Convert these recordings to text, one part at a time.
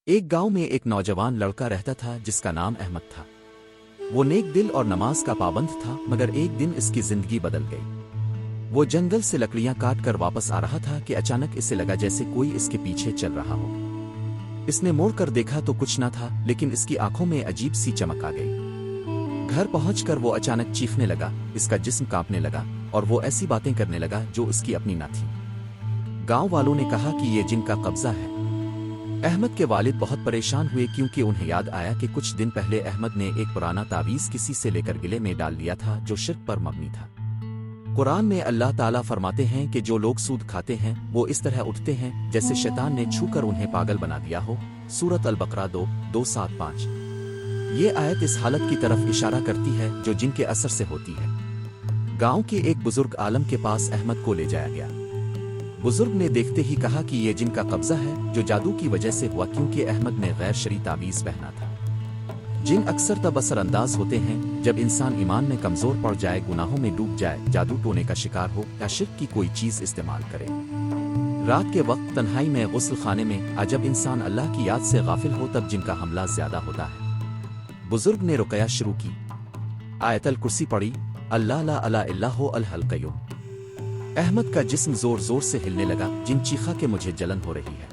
ایک گاؤں میں ایک نوجوان لڑکا رہتا تھا جس کا نام احمد تھا۔ وہ نیک دل اور نماز کا پابند تھا، مگر ایک دن اس کی زندگی بدل گئی۔ وہ جنگل سے لکڑیاں کاٹ کر واپس آ رہا تھا کہ اچانک اسے لگا جیسے کوئی اس کے پیچھے چل رہا ہو۔ اس نے موڑ کر دیکھا تو کچھ نہ تھا، لیکن اس کی آنکھوں میں عجیب سی چمک آ گئی۔ گھر پہنچ کر وہ اچانک چیخنے لگا، اس کا جسم کانپنے لگا اور وہ ایسی باتیں کرنے لگا جو اس کی اپنی نہ تھی۔ گاؤں والوں نے کہا کہ یہ جن کا قبضہ ہے۔ احمد کے والد بہت پریشان ہوئے کیونکہ انہیں یاد آیا کہ کچھ دن پہلے احمد نے ایک پرانا تعویذ کسی سے لے کر گلے میں ڈال لیا تھا جو شرک پر مبنی تھا۔ قرآن میں اللہ تعالیٰ فرماتے ہیں کہ جو لوگ سود کھاتے ہیں وہ اس طرح اٹھتے ہیں جیسے شیطان نے چھو کر انہیں پاگل بنا دیا ہو۔ سورۃ البقرہ 2:2-7-5۔ یہ آیت اس حالت کی طرف اشارہ کرتی ہے جو جن کے اثر سے ہوتی ہے۔ گاؤں کے ایک بزرگ عالم کے پاس احمد کو لے جایا گیا۔ بزرگ نے دیکھتے ہی کہا کہ یہ جن کا قبضہ ہے جو جادو کی وجہ سے ہوا، کیونکہ احمد نے غیر شرعی تعویذ پہنا تھا۔ جن اکثر تب اثر انداز ہوتے ہیں جب انسان ایمان میں کمزور پڑ جائے، گناہوں میں ڈوب جائے، جادو ٹونے کا شکار ہو یا شرک کی کوئی چیز استعمال کرے۔ رات کے وقت تنہائی میں غسل خانے میں جب انسان اللہ کی یاد سے غافل ہو تب جن کا حملہ زیادہ ہوتا ہے۔ بزرگ نے رقیہ شروع کی، آیت الکرسی پڑھی، اللہ لا الہ الا ہو الحی القیوم۔ احمد کا جسم زور زور سے ہلنے لگا، جن چیخا کہ مجھے جلن ہو رہی ہے۔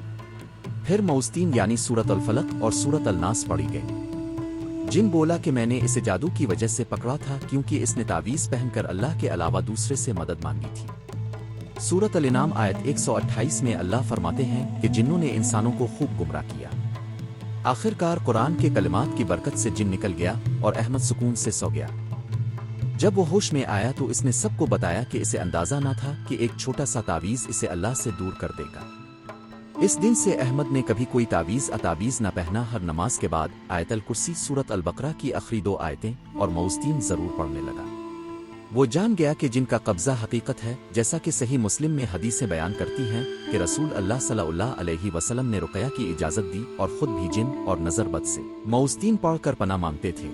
پھر موستین یعنی سورۃ الفلق اور سورۃ الناس پڑھی گئی۔ جن بولا کہ میں نے اسے جادو کی وجہ سے پکڑا تھا کیونکہ اس نے تعویذ پہن کر اللہ کے علاوہ دوسرے سے مدد مانگی تھی۔ سورۃ الانعام آیت 128 میں اللہ فرماتے ہیں کہ جنوں نے انسانوں کو خوب گمراہ کیا۔ آخر کار قرآن کے کلمات کی برکت سے جن نکل گیا اور احمد سکون سے سو گیا۔ جب وہ ہوش میں آیا تو اس نے سب کو بتایا کہ اسے اندازہ نہ تھا کہ ایک چھوٹا سا تعویذ اسے اللہ سے دور کر دے گا۔ اس دن سے احمد نے کبھی کوئی تعویذ نہ پہنا، ہر نماز کے بعد آیت الکرسی، سورۃ البقرہ کی آخری 2 آیتیں اور موستین ضرور پڑھنے لگا۔ وہ جان گیا کہ جن کا قبضہ حقیقت ہے، جیسا کہ صحیح مسلم میں حدیثیں بیان کرتی ہیں کہ رسول اللہ صلی اللہ علیہ وسلم نے رقیہ کی اجازت دی اور خود بھی جن اور نظر بد سے موستین پڑھ کر پناہ مانگتے تھے۔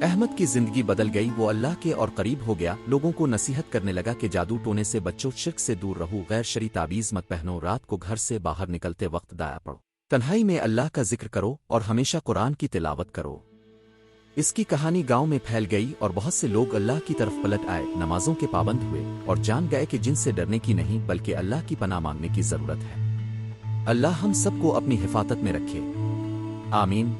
احمد کی زندگی بدل گئی، وہ اللہ کے اور قریب ہو گیا، لوگوں کو نصیحت کرنے لگا کہ جادو ٹونے سے بچو، شرک سے دور رہو، غیر شرعی تعویذ مت پہنو، رات کو گھر سے باہر نکلتے وقت دعا پڑھو، تنہائی میں اللہ کا ذکر کرو اور ہمیشہ قرآن کی تلاوت کرو۔ اس کی کہانی گاؤں میں پھیل گئی اور بہت سے لوگ اللہ کی طرف پلٹ آئے، نمازوں کے پابند ہوئے اور جان گئے کہ جن سے ڈرنے کی نہیں بلکہ اللہ کی پناہ مانگنے کی ضرورت ہے۔ اللہ ہم سب کو اپنی حفاظت میں رکھے، آمین۔